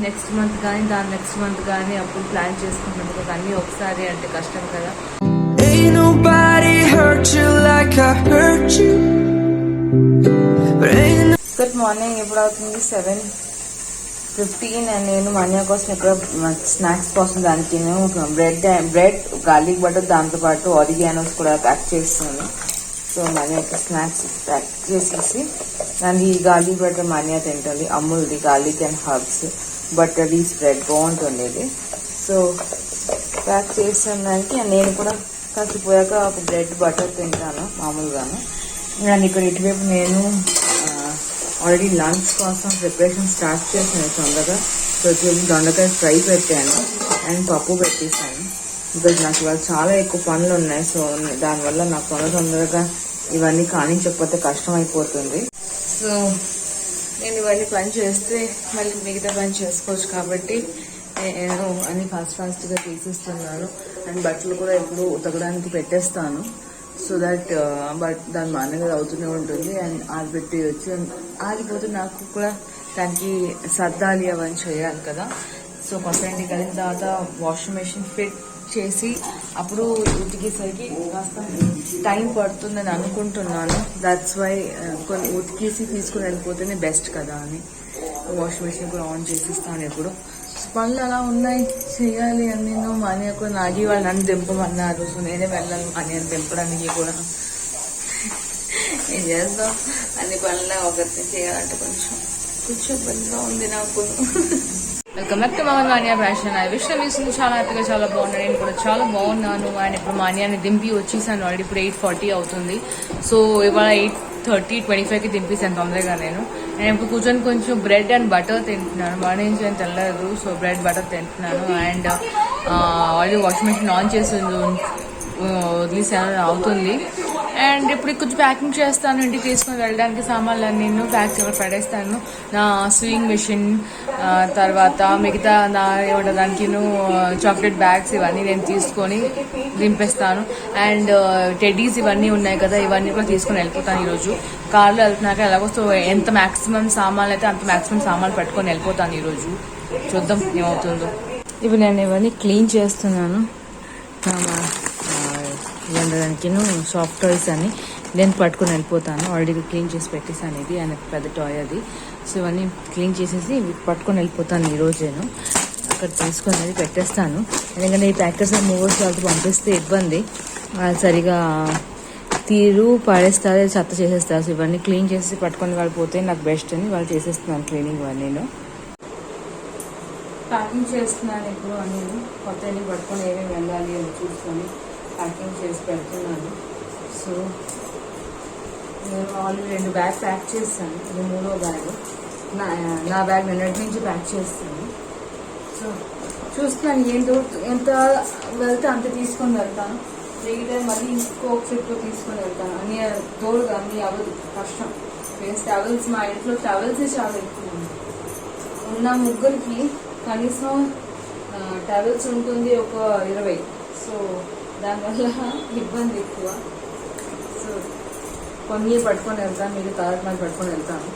Next month కానీ దాని next month కానీ అప్పుడు ప్లాన్ చేసుకుంటాం కదా, అన్నీ ఒకసారి అంటే కష్టం కదా. Good morning. ఎప్పుడు అవుతుంది 7:15 అండ్ నేను మన్యా కోసం ఇక్కడ స్నాక్స్ కోసం దానికి బ్రెడ్ గార్లిక్ బటర్ దాంతోపాటు ఆరిగానోస్ కూడా ప్యాక్ చేస్తున్నాను. సో మన్యాకి స్నాక్స్ ప్యాక్ చేసేసి దానికి ఈ గార్లిక్ బటర్ మన్యా తింటుంది. అమూల్ది గార్లిక్ అండ్ హర్బ్స్ బటర్ ఈ స్ప్రెడ్ బాగుంటుంది. సో ప్యాక్ చేసిన దానికి నేను కూడా కాసిపోయాక ఒక బ్రెడ్ బటర్ తింటాను మామూలుగాను. అండ్ ఇక్కడ ఇటువైపు నేను ఆల్రెడీ లంచ్ కోసం ప్రిపరేషన్ స్టార్ట్ చేశాను తొందరగా. సో దొండకాయ ఫ్రై పెట్టాను అండ్ పప్పు పెట్టేశాను. బికాజ్ నాకు ఇవాళ చాలా ఎక్కువ పనులు ఉన్నాయి. సో దానివల్ల నాకు తొందరగా ఇవన్నీ కానించకపోతే కష్టం అయిపోతుంది. సో నేను ఇవన్నీ పని చేస్తే మళ్ళీ మిగతా పని చేసుకోవచ్చు కాబట్టి నేను అన్ని ఫాస్ట్గా తీసిస్తున్నాను. అండ్ బట్టలు కూడా ఎప్పుడు ఉతకడానికి పెట్టేస్తాను. సో దట్ బట్ దాని మానగా అవుతూనే ఉంటుంది. అండ్ ఆరిపెట్టి వచ్చి ఆరిపోతే నాకు కూడా దానికి సర్దాలి అవన్నీ చేయాలి కదా. సో కొత్త ఇంటికి వెళ్ళిన తర్వాత వాషింగ్ మెషిన్ ఫిట్ చేసి అప్పుడు ఉతికేసరికి కాస్త టైం పడుతుందని అనుకుంటున్నాను. దట్స్ వై కొన్ని ఉతికేసి తీసుకుని వెళ్ళిపోతేనే బెస్ట్ కదా అని వాషింగ్ మెషిన్ కూడా ఆన్ చేసిస్తాను. ఎప్పుడు పనులు అలా ఉన్నాయి చేయాలి అని నేను మనీ కూడా నాగి వాళ్ళు నన్ను దింపమన్నారు. సో నేనే వెళ్ళాలి మనీ అని దింపడానికి కూడా. ఏం చేద్దాం, అన్ని పనులు ఒకరిని చేయాలంటే కొంచెం ఇబ్బందిగా ఉంది నాకు. Welcome back to Maman Manya fashion. I wish మీరు చాలా హ్యాపీగా చాలా బాగున్నాను. నేను కూడా చాలా బాగున్నాను. అండ్ ఇప్పుడు మాన్యాని దింపి వచ్చేసాను. ఆల్రెడీ ఇప్పుడు 8:40 అవుతుంది. సో ఇవాళ 8:30-25కి దింపేసాను తొందరగా. నేను ఇప్పుడు కూర్చొని కొంచెం బ్రెడ్ అండ్ బటర్ తింటున్నాను. మార్నింగ్ నుంచి తెల్లదు. సో బ్రెడ్ బటర్ తింటున్నాను. And already washing machine on చేసి వదిలేసాను అవుతుంది. అండ్ ఇప్పుడు కొంచెం ప్యాకింగ్ చేస్తాను. ఇంటికి తీసుకొని వెళ్ళడానికి సామాన్లు నేను ప్యాక్ పడేస్తాను. నా స్వింగ్ మెషిన్ తర్వాత మిగతా దానికి చాక్లెట్ బ్యాగ్స్ ఇవన్నీ నేను తీసుకొని దింపేస్తాను. అండ్ టెడ్డీస్ ఇవన్నీ ఉన్నాయి కదా, ఇవన్నీ కూడా తీసుకొని వెళ్ళిపోతాను. ఈరోజు కార్లో వెళ్తున్నాక ఎలాగో సో ఎంత మ్యాక్సిమం సామాన్లు అయితే అంత మ్యాక్సిమం సామాన్లు పెట్టుకొని వెళ్ళిపోతాను ఈరోజు. చూద్దాం ఏమవుతుందో. ఇప్పుడు నేను ఇవన్నీ క్లీన్ చేస్తున్నాను. దానికి సాఫ్ట్ టాయ్స్ అని నేను పట్టుకొని వెళ్ళిపోతాను. ఆల్రెడీ క్లీన్ చేసి పెట్టేసాను. ఇది ఆయన పెద్ద టాయ్ అది. సో ఇవన్నీ క్లీన్ చేసేసి పట్టుకొని వెళ్ళిపోతాను ఈరోజేను. అక్కడ తీసుకొని అది పెట్టేస్తాను. ఎందుకంటే ఈ ప్యాకెట్స్ మూవర్స్ వాళ్ళతో పంపిస్తే ఇబ్బంది. సరిగా తీరు పడేస్తారు, చెత్త చేసేస్తారు. సో ఇవన్నీ క్లీన్ చేసి పట్టుకొని వాళ్ళు పోతే నాకు బెస్ట్ అని వాళ్ళు చేసేస్తున్నాను క్లీనింగ్ ఇవన్నీ. నేను ప్యాకింగ్ చేస్తున్నాను ఇప్పుడు అన్నీ. కొత్త అన్ని పట్టుకొని ఏమేమి వెళ్ళాలి అని చూసుకొని ప్యాకింగ్ చేసి పెడుతున్నాను. సో నేను ఆల్రెడీ 2 బ్యాగ్ ప్యాక్ చేస్తాను. ఇది 3వ బ్యాగ్. నా బ్యాగ్ నిన్నటి నుంచి ప్యాక్ చేస్తాను. సో చూస్తున్నాను ఎంత వెళ్తే అంత తీసుకొని వెళ్తాను. మిగతా మళ్ళీ ఇంకొక సెట్లో తీసుకొని వెళ్తాను. అన్ని తోడుగా అన్నీ అవ్వదు, కష్టం. టవల్స్ మా ఇంట్లో టవల్సే చాలా ఎక్కువ ఉన్న ముగ్గురికి కనీసం టవల్స్ ఉంటుంది ఒక 20. సో దానివల్ల ఇబ్బంది ఎక్కువ. సో కొన్ని పట్టుకొని వెళ్తాను, మీరు తర్వాత మళ్ళీ పట్టుకొని వెళ్తాను.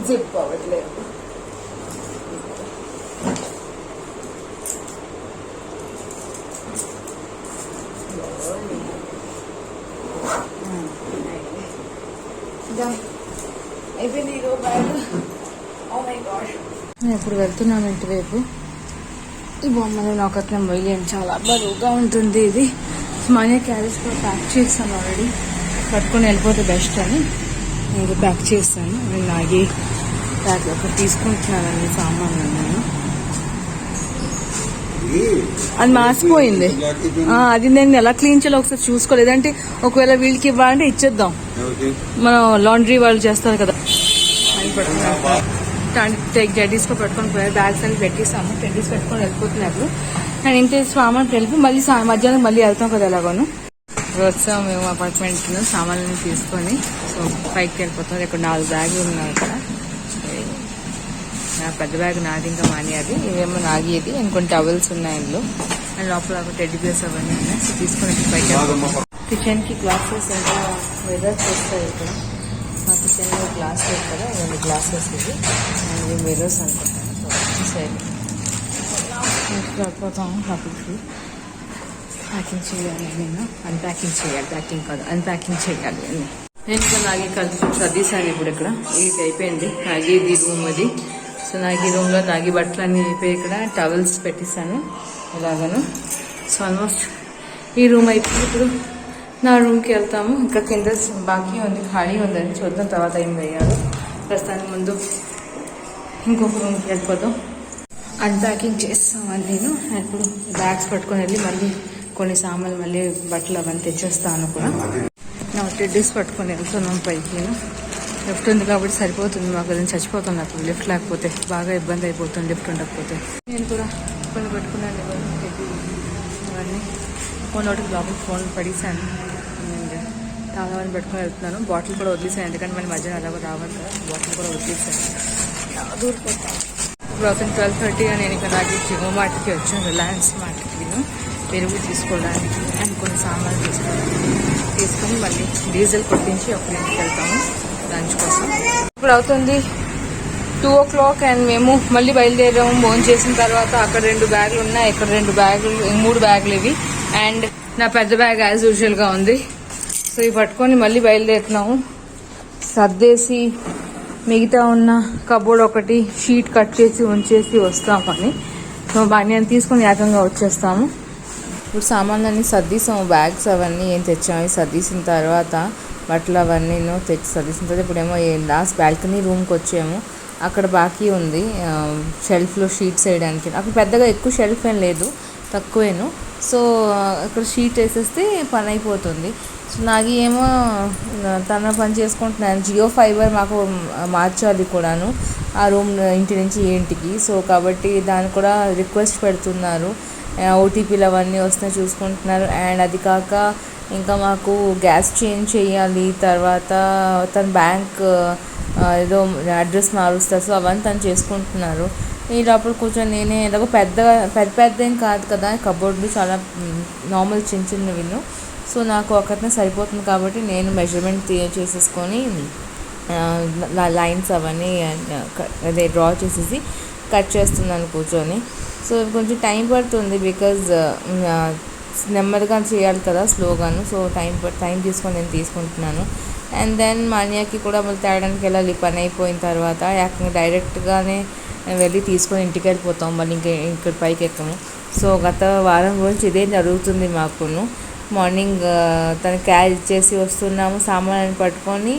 జిప్ అవ్వట్లేదు. అయిపోయింది ఈరో బ్యాగ్. నేను ఇప్పుడు వెళ్తున్నాను ఇంటివైపు. ఈ బొమ్మని నాకట్లా మొయ్యలేను, చాలా బరువుగా ఉంటుంది ఇది. మనీ క్యారేజ్ కూడా ప్యాక్ చేస్తాను ఆల్రెడీ. పట్టుకొని వెళ్ళిపోతే బెస్ట్ అని నేను ప్యాక్ చేస్తాను. నేను నాగి ప్యాక్ ఒకటి తీసుకుంటున్నాను అన్ని సామాన్లు. నేను అది మాసిపోయింది. అది నేను ఎలా క్లీన్ చేయాలో ఒకసారి చూసుకోలేదంటే ఒకవేళ వీళ్ళకి ఇవ్వాలంటే ఇచ్చేద్దాం. మనం లాండ్రీ వాళ్ళు చేస్తారు కదా అని టెడ్డీస్ కూడా పెట్టుకొని పోయారు. బ్యాగ్స్ అన్ని పెట్టేసాము. టెడ్డీస్ పెట్టుకొని వెళ్ళిపోతున్నారు. నేను ఇంత సామాన్ వెళ్ళి మళ్ళీ మధ్యాహ్నం మళ్ళీ వెళ్తాం కదా ఎలాగోను. వచ్చాము మేము అపార్ట్మెంట్లో సామాన్లను తీసుకొని. సో పైకి వెళ్ళిపోతాం. ఇక్కడ 4 బ్యాగులు ఉన్నాయి ఇక్కడ. నా పెద్ద బ్యాగ్ నాది, ఇంకా మాని అది. ఇవేమో నాగేది. ఇంకొన్ని టవల్స్ ఉన్నాయి ఇందులో. అండ్ లోపల ఒక టెడ్డీ బేర్స్ అవన్నీ ఉన్నాయి. సో తీసుకొని పైకి వెళ్ళిపోతాం. కిచెన్కి గ్లాసెస్ ఇంకా మిర్రర్స్ వస్తాయి ఇక్కడ. మా కిచెన్లో గ్లాస్ ఇక్కడ 2 గ్లాసెస్ ఇవి అండ్ ఇవి మిర్రర్స్ అనుకుంటాను. సరే ఇంటికి వెళ్ళిపోతాము. హ్యాపీకి ప్యాకింగ్ చేయాలి, నేను అన్ప్యాకింగ్ చేయాలి, ప్యాకింగ్ కాదు అన్ప్యాకింగ్ చేయాలి అని నేను ఇంకా నాగి కలిసి సర్దీసాను. ఇప్పుడు ఇక్కడ ఇది అయిపోయింది, నాగి ఇది రూమ్ అది. సో నాగి రూమ్లో నాగి బట్టలు అన్నీ అయిపోయి ఇక్కడ టవల్స్ పెట్టేశాను ఇలాగను. సో ఆల్మోస్ట్ ఈ రూమ్ అయిపోయింది. ఇప్పుడు నా రూమ్కి వెళ్తాము. ఇంకా కింద బాకీ ఉంది, ఖాళీ ఉందని చూద్దాం తర్వాత ఏం వేయాలో. ప్రస్తుతానికి ముందు ఇంకొక రూమ్కి వెళ్ళిపోతాం. అన్ప్యాకింగ్ చేస్తామని నేను ఇప్పుడు బ్యాగ్స్ పట్టుకొని వెళ్ళి మళ్ళీ కొన్ని సామాన్లు మళ్ళీ బట్టలు అవన్నీ తెచ్చేస్తాను కూడా. నా టెడ్డీస్ పట్టుకొని వెళ్తున్నాం పైకి. నేను లిఫ్ట్ ఉంది కాబట్టి సరిపోతుంది మాకు, అది చచ్చిపోతుంది అప్పుడు లిఫ్ట్ లేకపోతే. బాగా ఇబ్బంది అయిపోతుంది లిఫ్ట్ ఉండకపోతే. నేను కూడా కొన్ని పెట్టుకున్నాను అవన్నీ. ఫోన్ ఒకటి లోపల ఫోన్ పడేసాను అండ్ తాగమని పెట్టుకుని వెళ్తున్నాను. బాటిల్ కూడా వదిలేసాను, ఎందుకంటే మన మధ్యాహ్నం అలాగో రావాలి కదా. బాటిల్ కూడా వదిలేసాను, దూరిపోతాను. ఇప్పుడు అవుతుంది 12:30 నేను ఇక్కడ నాకు జిమో మార్ట్కి వచ్చాను, రిలయన్స్ మార్ట్కి. నేను పెరుగు తీసుకోవడానికి అండ్ కొన్ని సామాన్లు తీసుకొని మళ్ళీ డీజిల్ కొట్టించి అప్పుడు ఇంటికి వెళ్తాము లంచ్ కోసం. ఇప్పుడు అవుతుంది 2 o'clock అండ్ మేము మళ్ళీ బయలుదేరాము. భోజనం చేసిన తర్వాత అక్కడ 2 బ్యాగులు ఉన్నాయి, ఇక్కడ 2 బ్యాగులు, 3 బ్యాగులు ఇవి. అండ్ నా పెద్ద బ్యాగ్ యాజ్ యూజువల్గా ఉంది. సో ఇవి పట్టుకొని మళ్ళీ బయలుదేరుతున్నాము. సర్దేసి మిగతా ఉన్న కబోర్డ్ ఒకటి షీట్ కట్ చేసి ఉంచేసి వస్తామని. సో బాగా తీసుకొని ఏకంగా వచ్చేస్తాము. ఇప్పుడు సామాన్లన్నీ సర్దీసాము, బ్యాగ్స్ అవన్నీ ఏం తెచ్చాము. సర్దీసిన తర్వాత బట్టలు అవన్నీ తెచ్చి సర్దీసిన తర్వాత ఇప్పుడేమో లాస్ట్ బాల్కనీ రూమ్కి వచ్చాము. అక్కడ బాకీ ఉంది షెల్ఫ్లో షీట్స్ వేయడానికి. అక్కడ పెద్దగా ఎక్కువ షెల్ఫ్ ఏం లేదు, తక్కువేను. సో అక్కడ షీట్ వేసేస్తే పని అయిపోతుంది. సో నాకు ఏమో తన పని చేసుకుంటున్నాను. జియో ఫైబర్ మాకు మార్చాలి కూడాను ఆ రూమ్ ఇంటి నుంచి ఇంటికి. సో కాబట్టి దాన్ని కూడా రిక్వెస్ట్ పెడుతున్నారు. ఓటీపీలు అవన్నీ వస్తున్నాయి చూసుకుంటున్నారు. అండ్ అది కాక ఇంకా మాకు గ్యాస్ చేంజ్ చేయాలి, తర్వాత తన బ్యాంక్ ఏదో అడ్రస్ మారుస్తారు. సో అవన్నీ తను చేసుకుంటున్నారు. ఈ లోపల కూర్చొని నేనే ఎలాగో పెద్ద ఏం కాదు కదా కబోర్డ్లు, చాలా నార్మల్ చిన్న చిన్నవి. సో నాకు ఒకరినే సరిపోతుంది కాబట్టి నేను మెజర్మెంట్ చేసేసుకొని లైన్స్ అవన్నీ అదే డ్రా చేసేసి కట్ చేస్తున్నాను కూర్చొని. సో కొంచెం టైం పడుతుంది బికాజ్ నెమ్మదిగా చేయాలి కదా, స్లోగాను. సో టైం తీసుకొని నేను తీసుకుంటున్నాను. అండ్ దెన్ మాన్యాకి కూడా మళ్ళీ తేడానికి వెళ్ళాలి. పని అయిపోయిన తర్వాత డైరెక్ట్గానే వెళ్ళి తీసుకొని ఇంటికి వెళ్ళిపోతాం. మళ్ళీ ఇక్కడ పైకి ఎక్కము. సో గత వారం గురించి ఇదే జరుగుతుంది మాకును. మార్నింగ్ తను క్యారీ ఇచ్చేసి వస్తున్నాము, సామాన్లు పట్టుకొని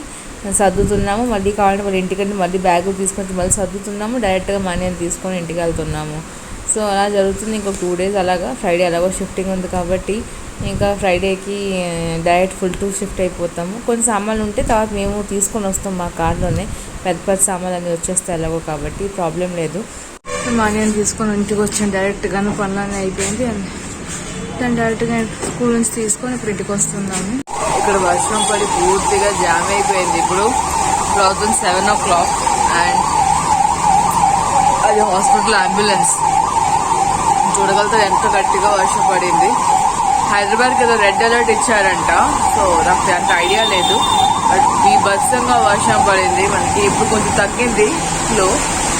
సర్దుతున్నాము. మళ్ళీ కావాలంటే మళ్ళీ ఇంటికంటే మళ్ళీ బ్యాగ్ తీసుకొని మళ్ళీ సర్దుతున్నాము, డైరెక్ట్గా మాన్యాన్ని తీసుకొని ఇంటికి వెళ్తున్నాము. సో అలా జరుగుతుంది. ఇంకొక 2 days అలాగా. ఫ్రైడే అలాగో షిఫ్టింగ్ ఉంది కాబట్టి ఇంకా ఫ్రైడేకి డైరెక్ట్ ఫుల్ 2 షిఫ్ట్ అయిపోతాము. కొన్ని సామాన్లు ఉంటే తర్వాత మేము తీసుకొని వస్తాం మా కార్లోనే. పెద్ద సామాన్లు అన్నీ వచ్చేస్తాయి ఎలాగో కాబట్టి ప్రాబ్లం లేదు. మాన్యాన్ని తీసుకొని ఇంటికి వచ్చాను డైరెక్ట్గాను. పనులన్నీ అయిపోయింది అండ్ దాన్ని డైరెక్ట్గా స్కూల్ నుంచి తీసుకొని ఇప్పుడు ఇంటికి వస్తున్నాము. ఇక్కడ వర్షం పడి పూర్తిగా జామ్ అయిపోయింది. ఇప్పుడు అవుతుంది 7 o'clock అండ్ అది హాస్పిటల్ అంబులెన్స్ చూడగలుగుతారు ఎంత గట్టిగా వర్షం పడింది. హైదరాబాద్కి ఏదో రెడ్ అలర్ట్ ఇచ్చారంట. సో నాకు అంత ఐడియా లేదు, బట్ బీభత్సంగా వర్షం పడింది. మనకి ఇప్పుడు కొంచెం తగ్గింది ఫ్లో,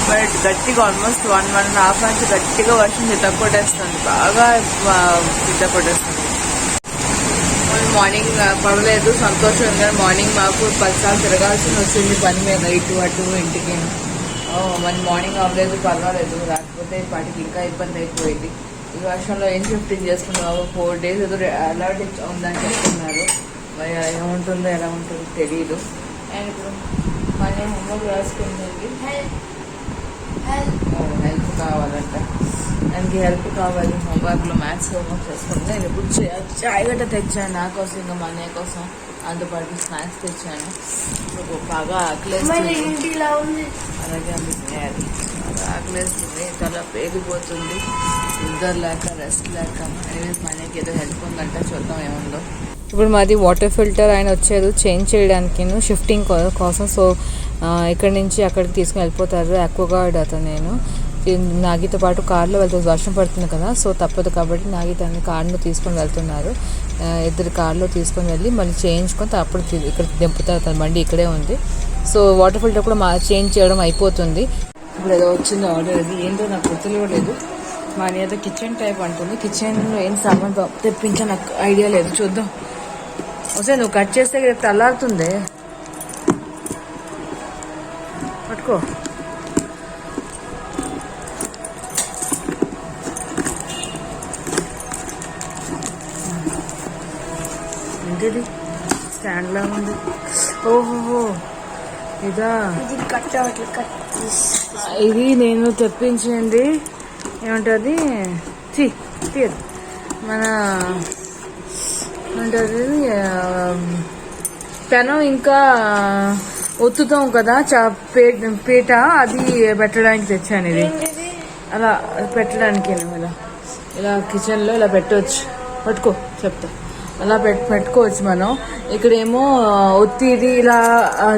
బట్ గట్టిగా ఆల్మోస్ట్ 1.5 నుంచి గట్టిగా వర్షం చిత్తకొట్టేస్తుంది, బాగా చిత్తకొట్టేస్తుంది. మార్నింగ్ పడలేదు, సంతోషంగా. మార్నింగ్ మాకు 10 సార్లు తిరగాల్సి వచ్చింది పని మీద, ఇటు అటు ఇంటికి. మరి మార్నింగ్ అవ్వలేదు, పర్వాలేదు. రాకపోతే వాటికి ఇంకా ఇబ్బంది అయిపోయింది. ఈ వర్షంలో ఏం షిఫ్టింగ్ చేసుకున్నాము. 4 days ఏదో అలర్ట్ ఉందని చెప్తున్నారు. మరి ఏముంటుందో ఎలా ఉంటుందో తెలియదు. అండ్ ఇప్పుడు మన హోంవర్క్ రాసుకుంటుంది. హెల్ప్ కావాలంట, దానికి హెల్ప్ కావాలి. హోంవర్క్లో మ్యాథ్స్ హోంవర్క్ చేసుకుంటే నేను ఇప్పుడు చాయ్ గట్ట తెచ్చాను నా కోసం, ఇంకా మా అన్నయ్య కోసం. అందుబాటు స్నాక్స్ తెచ్చాను. బాగా ఆకలేస్తుంది, అలాగే అది బాగా ఆకలేస్తుంది, చాలా పేగిపోతుంది. నిద్ర లేక రెస్ట్ లేక. ఎనీవేస్ మా అన్నయ్యకి ఏదో హెల్ప్ ఉందంట, చూద్దాం ఏముందో. ఇప్పుడు మాది వాటర్ ఫిల్టర్ ఆయన వచ్చారు చేంజ్ చేయడానికి షిఫ్టింగ్ కోసం. సో ఇక్కడి నుంచి అక్కడికి తీసుకుని వెళ్ళిపోతారు. యాక్వాగార్డ్ అతను. నేను నాగితో పాటు కార్లో వెళ్తాను, వర్షం పడుతుంది కదా, సో తప్పదు కాబట్టి నాగి తన కార్ను తీసుకొని వెళ్తున్నారు. ఇద్దరు కార్లో తీసుకొని వెళ్ళి మళ్ళీ చేయించుకొని అప్పుడు ఇక్కడ దింపుతారు. తన బండి ఇక్కడే ఉంది. సో వాటర్ ఫిల్టర్ కూడా చేంజ్ చేయడం అయిపోతుంది. ఇప్పుడు ఏదో వచ్చింది ఆర్డర్, అది ఏంటో నాకు గుర్తులేదు. మా ఏదో కిచెన్ టైప్ అంటుంది. కిచెన్లో ఏం సామాన్ తెప్పించా నాకు ఐడియా లేదు, చూద్దాం. వస్తే నువ్వు కట్ చేస్తే రేపు తల్లారుతుంది. పట్టుకో. ఏంటిది స్టాండ్ లా ఉంది. ఓహో ఇదా, ఇది నేను తెప్పించింది. ఏమంటుంది మన ఏమంటుంది పెనం ఇంకా ఒత్తుతాం కదా పీట, అది పెట్టడానికి తెచ్చాను. ఇది అలా పెట్టడానికి ఇలా కిచెన్లో ఇలా పెట్టవచ్చు. పట్టుకో చెప్తా. అలా పెట్టుకోవచ్చు మనం. ఇక్కడేమో ఒత్తిది ఇలా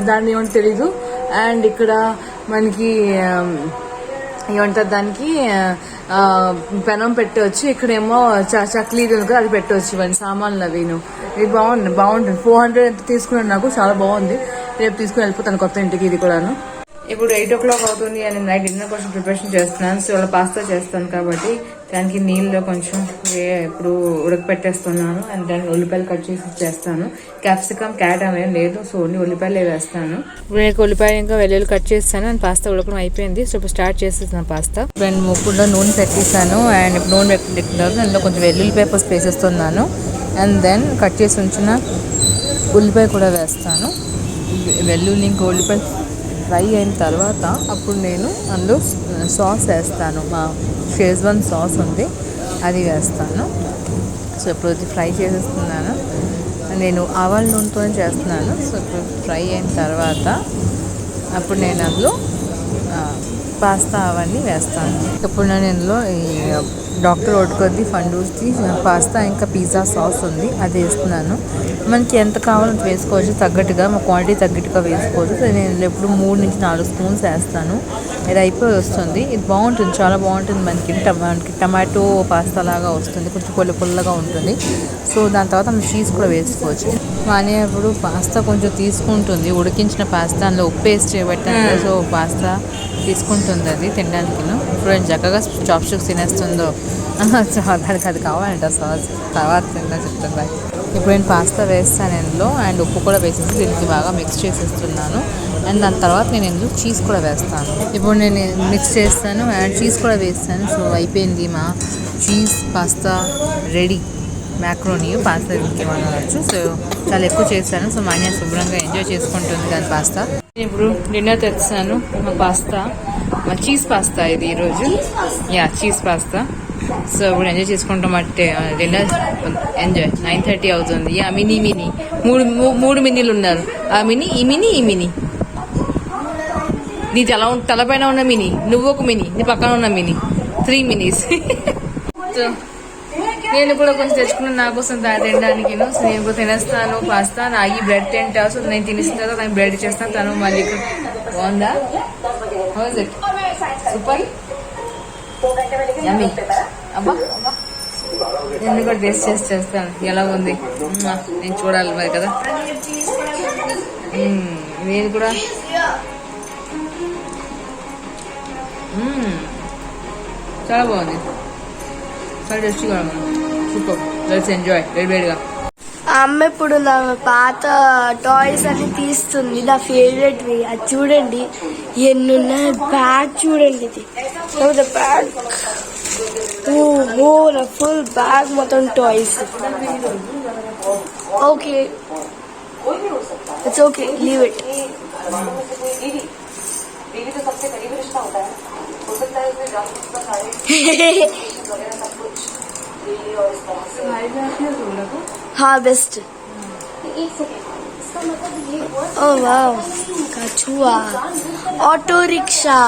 దాన్ని ఏమంటే తెలీదు. అండ్ ఇక్కడ మనకి ఏమంటారు దానికి పెనం పెట్టవచ్చు. ఇక్కడేమో చక్లీది ఉంది కదా, అది పెట్టవచ్చు. ఇవన్నీ సామాన్లు అవిను. ఇది బాగుంటుంది. 400 ఎంత తీసుకున్నాను, నాకు చాలా బాగుంది. రేపు తీసుకుని వెళ్ళిపోతాను కొత్త ఇంటికి. ఇది కూడాను. ఇప్పుడు 8 o'clock అవుతుంది అని నైట్ డిన్నర్ కోసం ప్రిపరేషన్ చేస్తున్నాను. సో ఇలా పాస్తా చేస్తాను కాబట్టి దానికి నీళ్ళలో కొంచెం ఇప్పుడు ఉడకపెట్టేస్తున్నాను. అండ్ దాన్ని ఉల్లిపాయలు కట్ చేసి చేస్తాను. క్యాప్సికమ్, క్యారెట్ ఏం లేదు. సో ఓన్లీ ఉల్లిపాయలు వేస్తాను. ఇప్పుడు నేను ఉల్లిపాయలు ఇంకా వెల్లుల్లి కట్ చేస్తాను. అండ్ పాస్తా ఉడకడం అయిపోయింది. సో ఇప్పుడు స్టార్ట్ చేసేస్తాను పాస్తా. నేను ముక్కులో నూనె పెట్టేసాను. అండ్ ఇప్పుడు నూనె పెట్టిన తర్వాత అందులో కొంచెం వెల్లుల్లి పేపర్స్ వేసేస్తున్నాను. అండ్ దెన్ కట్ చేసి ఉంచిన ఉల్లిపాయ కూడా వేస్తాను. వెల్లుల్లి ఇంకా ఉల్లిపాయ ఫ్రై అయిన తర్వాత అప్పుడు నేను అందులో సాస్ వేస్తాను. మా షేజ్వాన్ సాస్ ఉంది, అది వేస్తాను. సో ఇప్పుడు ఇది ఫ్రై చేసేస్తున్నాను. నేను ఆవాల నూనెతో చేస్తున్నాను. సో ఇప్పుడు ఫ్రై అయిన తర్వాత అప్పుడు నేను అందులో పాస్తా అవన్నీ వేస్తాను. ఇప్పుడు నేను ఇందులో ఈ డాక్టర్ ఓట్కర్ది ఫండూస్ది పాస్తా ఇంకా పిజ్జా సాస్ ఉంది, అది వేస్తున్నాను. మనకి ఎంత కావాలో వేసుకోవచ్చు, తగ్గట్టుగా మా క్వాంటిటీ తగ్గట్టుగా వేసుకోవచ్చు. సో నేను ఎప్పుడు 3 నుంచి 4 స్పూన్స్ వేస్తాను. ఇది అయిపోయి వస్తుంది. ఇది బాగుంటుంది, చాలా బాగుంటుంది. మనకి టమాటో పాస్తా లాగా వస్తుంది, కొంచెం పుల్లగా ఉంటుంది. సో దాని తర్వాత మనం చీజ్ కూడా వేసుకోవచ్చు. కానీ ఇప్పుడు పాస్తా కొంచెం తీసుకుంటుంది, ఉడికించిన పాస్తా అందులో ఉప్పు వేసి చేయబట్టాను. సో పాస్తా తీసుకుంటుంది అది తినడానికి. ఇప్పుడు నేను చక్కగా చాప్ స్టిక్స్ తినేస్తుందో దానికి అది కావాలంట సాస్, తర్వాత తిన్నా చెప్తుంది. ఇప్పుడు నేను పాస్తా వేస్తాను ఇందులో. అండ్ ఉప్పు కూడా వేసేసి దీనికి బాగా మిక్స్ చేసేస్తున్నాను. అండ్ దాని తర్వాత నేను ఇందులో చీజ్ కూడా వేస్తాను. ఇప్పుడు నేను మిక్స్ చేస్తాను అండ్ చీజ్ కూడా వేస్తాను. సో అయిపోయింది మా cheese pasta ready. Macaroni pasta ఇంకేమనవచ్చు. సో చాలా ఎక్కువ చేశాను. సో మా అన్న శుభ్రంగా ఎంజాయ్ చేసుకుంటుంది దాని పాస్తా. ఇప్పుడు డిన్నర్ తెచ్చాను. మా చీజ్ పాస్తా ఇది ఈరోజు. Cheese pasta. సో ఇప్పుడు ఎంజాయ్ చేసుకుంటాం. అంటే డిన్నర్ ఎంజాయ్. 9:30 అవుతుంది. మినీ మూడు మినీలు ఉన్నారు. ఆ మినీ, ఈ మినీ. నీ తలపైన ఉన్న మినీ, నువ్వు ఒక మినీ, నీ పక్కన ఉన్న మినీ, 3 మినీస్. సో నేను కూడా కొంచెం తెచ్చుకున్నాను నా కోసం తినడానికి. సో నేను కూడా తినేస్తాను పాస్తా. నాకు ఈ బ్రెడ్ తింటా. సో నేను తినేసిన తర్వాత నేను బ్రెడ్ చేస్తాను. తను మళ్ళీ బాగుందా? How is it? సూపర్, యమ్మీ. అబ్బా నేను కూడా టేస్ట్ చేస్తాను ఎలా ఉంది. నేను చూడాలి మరి కదా. నేను కూడా చాలా బాగుంది, చాలా టేస్టీగా ఉంది. సూపర్. లెట్స్ ఎంజాయ్ వేడివేడిగా. అమ్మ ఇప్పుడు నా పాత టాయ్స్ అన్ని తీస్తుంది, నా ఫేవరెట్ వి. అది చూడండి ఎన్నున్నాయి. బ్యాగ్ చూడండి, ఇది బ్యాగ్. ఓ నా ఫుల్ బ్యాగ్ మొత్తం toys. Okay, it's okay, leave it. हाँ बेस्ट. ओह वाव, कछुआ, auto rickshaw.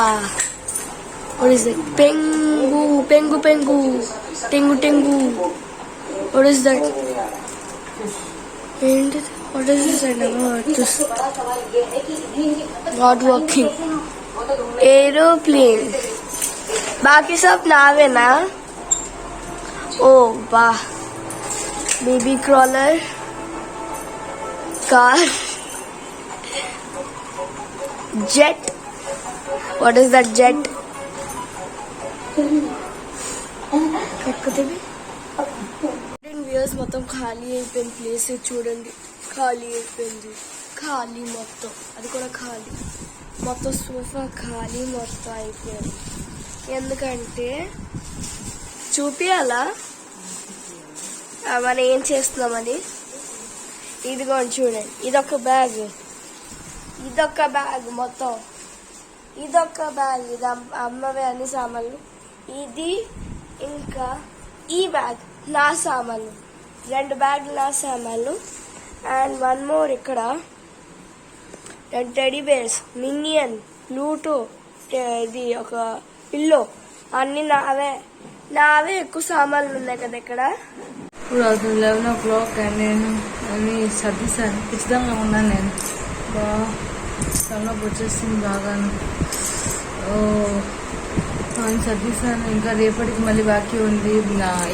What is it? Pengu, tengu. What is that? And what is this? I never heard this. Not working. Aeroplane. बाकी सब नावे ना. ओ वाह, baby crawler, car, jet. What is that jet? Views మొత్తం ఖాళీ అయిపోయింది. Place చూడండి, ఖాళీ అయిపోయింది. ఖాళీ మొత్తం, అది కూడా ఖాళీ మొత్తం. సోఫా ఖాళీ మొత్తం అయిపోయింది. ఎందుకంటే చూపియాలా మనం ఏం చేస్తున్నామని. ఇదిగోండి చూడండి, ఇదొక బ్యాగ్ మొత్తం. ఇదొక బ్యాగ్, ఇది అమ్మవే అన్ని సామాన్లు. ఇది ఇంకా ఈ బ్యాగ్ నా సామాన్లు, 2 బ్యాగ్లు నా సామాన్లు. అండ్ 1 more ఇక్కడ టెడీ బేర్స్, మినియన్, ప్లూటో, ఇది ఒక పిల్లో, అన్ని నావే ఎక్కువ సామాన్లు ఉన్నాయి కదా ఇక్కడ. ఇప్పుడు అవుతుంది 11 o'clock అండ్ నేను అన్ని సర్దిసాను. ఖచ్చితంగా ఉన్నాను నేను. బాగా తలనొప్పి వచ్చేస్తుంది బాగాను. సర్దిసాను. ఇంకా రేపటికి మళ్ళీ బాకీ ఉంది.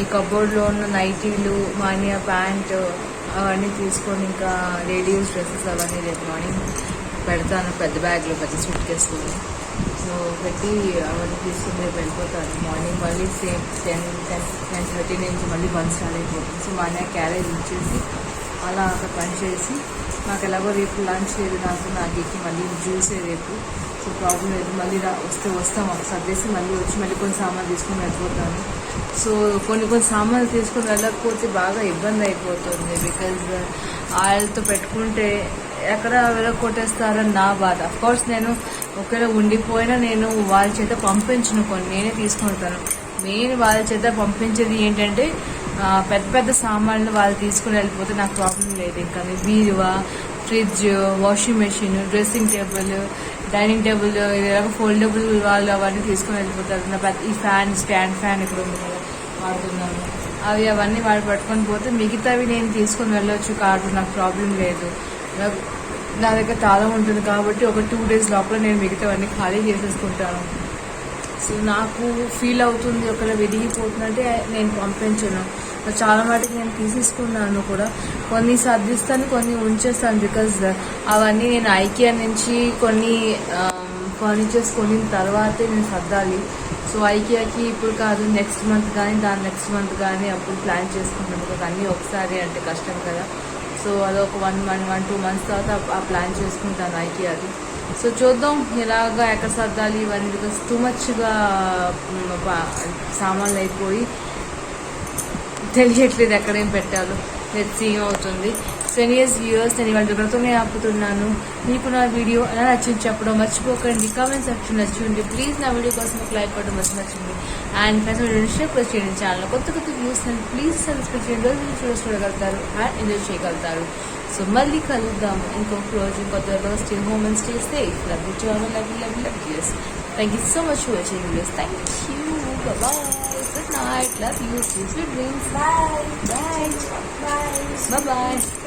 ఈ కబోర్డ్లో ఉన్న నైటీలు, మానియా ప్యాంట్ అవన్నీ తీసుకొని ఇంకా డైలీ యూస్ డ్రెస్సెస్ అవన్నీ రేపు మార్నింగ్ పెడతాను. పెద్ద బ్యాగ్లో, పెద్ద సూట్ కేసుకొని సో పెట్టి అవన్నీ తీసుకుని రేపు వెళ్ళిపోతాను. మార్నింగ్ మళ్ళీ సేమ్ 10:30 నుంచి మళ్ళీ బంద్ స్టార్ట్ అయిపోతుంది. సో మానియా క్యారేజ్ ఇచ్చేసి అలా అక్కడ పని చేసి, నాకు ఎలాగో రేపు లంచ్ లేదు నాకు మళ్ళీ జ్యూసే రేపు. సో ప్రాబ్లం లేదు, మళ్ళీ వస్తాం సర్దేసి మళ్ళీ వచ్చి మళ్ళీ కొన్ని సామాన్లు తీసుకొని వెళ్ళిపోతాను. సో కొన్ని సామాన్లు తీసుకొని వెళ్ళకపోతే బాగా ఇబ్బంది అయిపోతుంది. బికాజ్ ఆయిల్తో పెట్టుకుంటే ఎక్కడ వెళ్ళకొట్టేస్తారని నా బాధ. అఫ్కోర్స్ నేను ఒకవేళ ఉండిపోయినా నేను వాళ్ళ చేత పంపించను, కొన్ని నేనే తీసుకుంటాను. మెయిన్ వాళ్ళ చేత పంపించేది ఏంటంటే పెద్ద సామాన్లు వాళ్ళు తీసుకుని వెళ్ళిపోతే నాకు ప్రాబ్లం లేదు. ఇంకా బీరువా, fridge, washing machine, dressing table, dining table, ఇలాగ ఫోల్డబుల్ వాళ్ళు అవన్నీ తీసుకుని వెళ్ళిపోతారు. ఈ స్టాండ్ ఫ్యాన్ ఇక్కడ ఉంది కదా వాడుతున్నాను, అవన్నీ వాళ్ళు పట్టుకొని పోతే మిగతావి నేను తీసుకొని వెళ్ళొచ్చు. కార్డు నాకు ప్రాబ్లం లేదు. నా దగ్గర చాలా ఉంటుంది కాబట్టి ఒక 2 days లోపల నేను మిగతావన్నీ ఖాళీ చేసేసుకుంటాను. సో నాకు ఫీల్ అవుతుంది ఒకవేళ విరిగిపోతుందంటే నేను పంపించను. చాలా మటుకు నేను తీసేసుకున్నాను కూడా. కొన్ని సర్దిస్తాను, కొన్ని ఉంచేస్తాను. బికాజ్ అవన్నీ నేను ఐకియా నుంచి కొన్ని ఫర్నిచర్స్ కొనిన తర్వాతే నేను సర్దాలి. సో ఐకియాకి ఇప్పుడు కాదు, నెక్స్ట్ మంత్ కానీ దాని నెక్స్ట్ మంత్ కానీ అప్పుడు ప్లాన్ చేసుకుంటాను. బికాజ్ అన్నీ ఒకసారి అంటే కష్టం కదా. సో అదొక 1-2 months తర్వాత ఆ ప్లాన్ చేసుకుంటాను ఐకియాది. సో చూద్దాం ఎలాగా ఎక్కడ సర్దాలి ఇవన్నీ. బికాస్ టూ మచ్గా సామాన్లు అయిపోయి తెలియట్లేదు ఎక్కడేం పెట్టాలో. లెట్స్ సీ అవుతుంది. సో ఎనీవేస్ వ్యూవర్స్, నేను ఇవాళ వివరంతోనే ఆపుతున్నాను. మీకు నా వీడియో ఎలా నచ్చింది చెప్పడం మర్చిపోకండి. కామెంట్ సెక్షన్ నచ్చింది ప్లీజ్ నా వీడియో కోసం ఒక లైక్ కొట్టడం నచ్చింది. అండ్ ఫ్రెండ్స్ వీడియో షేర్ చేయండి. ఛానల్ కొత్త వ్యూస్ ప్లీజ్ సబ్స్క్రైబ్ చేయండి. రోజు చూడగలుగుతారు అండ్ ఎంజాయ్ చేయగలుగుతారు. సో మళ్ళీ కలుద్దాము ఇంకొక రోజు ఇంకొక stay home and stay safe. Love you to our lovely use. Thank you so much for watching this. Thank you. Bye-bye. Good night. Love you. Sweet dreams. Bye. Bye. Bye. Bye-bye.